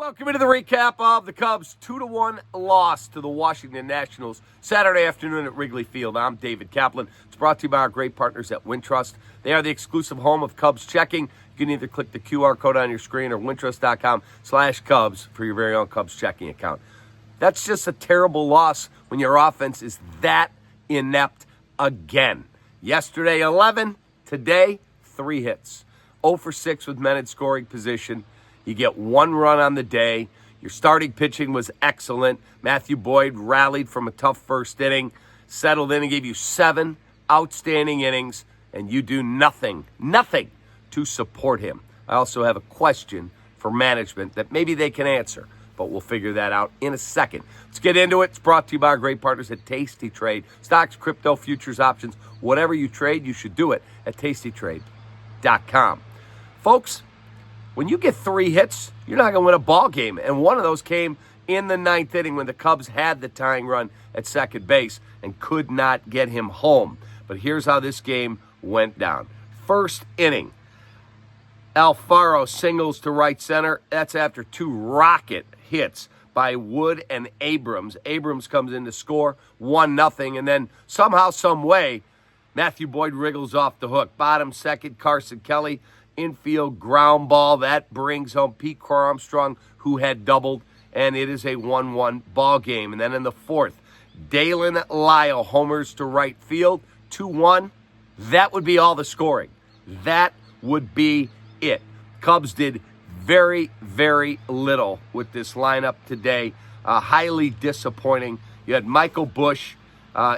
Welcome into the recap of the Cubs' 2-1 loss to the Washington Nationals Saturday afternoon at Wrigley Field. I'm David Kaplan. It's brought to you by our great partners at Wintrust. They are the exclusive home of Cubs checking. You can either click the QR code on your screen or wintrust.com/Cubs for your very own Cubs checking account. That's just a terrible loss when your offense is that inept again. Yesterday, 11. Today, 3 hits. 0 for 6 with men in scoring position. You get 1 run on the day. Your starting pitching was excellent. Matthew Boyd rallied from a tough first inning, settled in and gave you 7 outstanding innings, and you do nothing to support him. I also have a question for management that maybe they can answer, but we'll figure that out in a second. Let's get into it. It's brought to you by our great partners at Tasty Trade. Stocks, crypto, futures, options, whatever you trade, you should do it at tastytrade.com. Folks, when you get 3 hits, you're not going to win a ball game. And one of those came in the 9th inning when the Cubs had the tying run at second base and could not get him home. But here's how this game went down. First inning, Alfaro singles to right center. That's after 2 rocket hits by Wood and Abrams. Abrams comes in to score 1-0, and then somehow, some way, Matthew Boyd wriggles off the hook. Bottom second, Carson Kelly. Infield ground ball. That brings home Pete Armstrong, who had doubled, and it is a 1-1 ball game. And then in the 4th, Dalen Lyle homers to right field, 2-1. That would be all the scoring. That would be it. Cubs did very, very little with this lineup today. Highly disappointing. You had Michael Busch.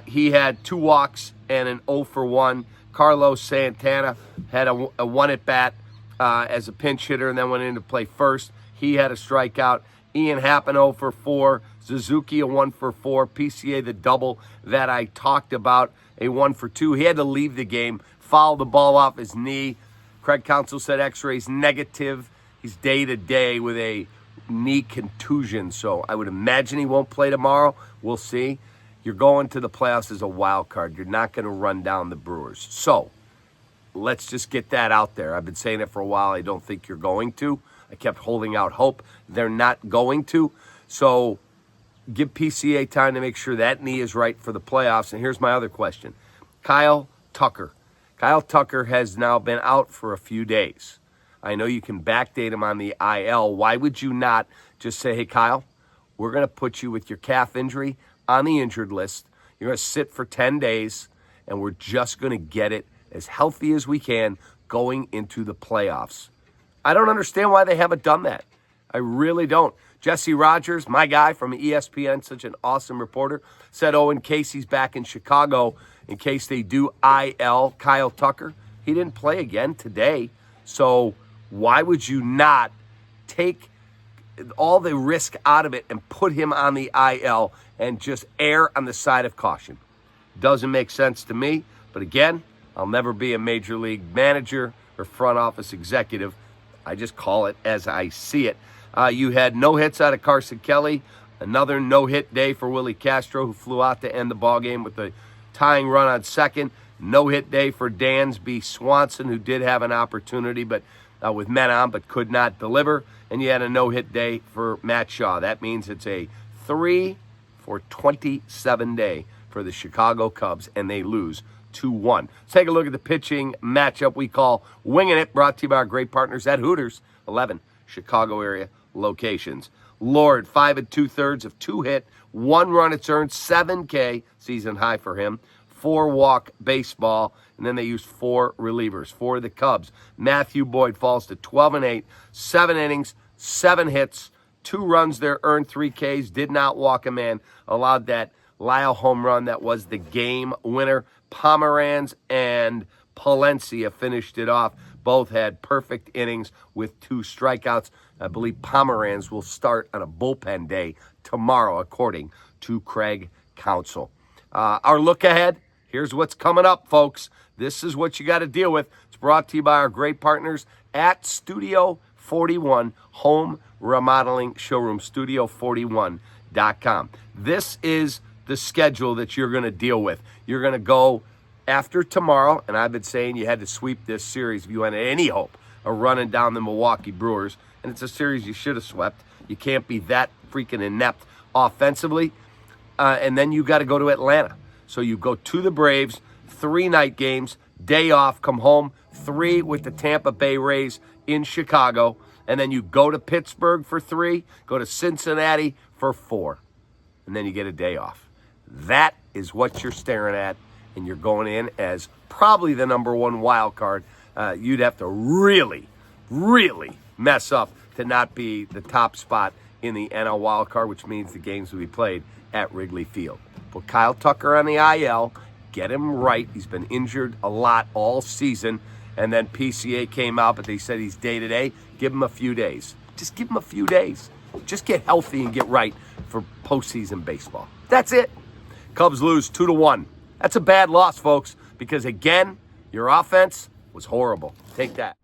He had 2 walks and an 0 for 1. Carlos Santana had a 1 at bat as a pinch hitter and then went in to play first. He had a strikeout. Ian Happen 0 for 4. Suzuki a 1 for 4. PCA the double that I talked about, a 1 for 2. He had to leave the game, fouled the ball off his knee. Craig Counsell said x-rays negative. He's day-to-day with a knee contusion, so I would imagine he won't play tomorrow. We'll see. You're going to the playoffs as a wild card. You're not going to run down the Brewers. So let's just get that out there. I've been saying it for a while. I don't think you're going to. I kept holding out hope. They're not going to. So give PCA time to make sure that knee is right for the playoffs. And here's my other question. Kyle Tucker. Kyle Tucker has now been out for a few days. I know you can backdate him on the IL. Why would you not just say, hey, Kyle, we're going to put you with your calf injury on the injured list. You're going to sit for 10 days, and we're just going to get it as healthy as we can going into the playoffs. I don't understand why they haven't done that. I really don't. Jesse Rogers, my guy from ESPN, such an awesome reporter, said, in case he's back in Chicago, in case they do IL Kyle Tucker, he didn't play again today. So why would you not take all the risk out of it and put him on the IL and just err on the side of caution? Doesn't make sense to me. But again, I'll never be a major league manager or front office executive. I just call it as I see it. You had no hits out of Carson Kelly. Another no-hit day for Willie Castro, who flew out to end the ballgame with the tying run on second. No-hit day for Dansby Swanson, who did have an opportunity but with men on but could not deliver. And you had a no-hit day for Matt Shaw. That means it's a 3 for 27 day for the Chicago Cubs, and they lose 2-1. Let's take a look at the pitching matchup we call Winging It, brought to you by our great partners at Hooters, 11 Chicago area locations. Lord, 5 2/3 of 2 hit, 1 run it's earned, 7K, season high for him, 4 walk baseball, and then they used 4 relievers for the Cubs. Matthew Boyd falls to 12-8, 7 innings, 7 hits, 2 runs there, earned 3 Ks, did not walk a man, allowed that Lyle home run that was the game winner. Pomeranz and Palencia finished it off. Both had perfect innings with 2 strikeouts. I believe Pomeranz will start on a bullpen day tomorrow, according to Craig Counsell. Our look ahead, here's what's coming up, folks. This is what you got to deal with. It's brought to you by our great partners at Studio 41 Home Remodeling Showroom, studio41.com. This is the schedule that you're going to deal with. You're going to go after tomorrow, and I've been saying you had to sweep this series if you had any hope of running down the Milwaukee Brewers, and it's a series you should have swept. You can't be that freaking inept offensively. And then you got to go to Atlanta. So you go to the Braves, 3 night games, day off, come home, 3 with the Tampa Bay Rays in Chicago, and then you go to Pittsburgh for 3, go to Cincinnati for 4, and then you get a day off. That is what you're staring at, and you're going in as probably the number 1 wild card. You'd have to really, really mess up to not be the top spot in the NL wild card, which means the games will be played at Wrigley Field. Put Kyle Tucker on the IL, get him right. He's been injured a lot all season, and then PCA came out, but they said he's day-to-day. Give him a few days. Just give him a few days. Just get healthy and get right for postseason baseball. That's it. Cubs lose 2-1. That's a bad loss, folks, because, again, your offense was horrible. Take that.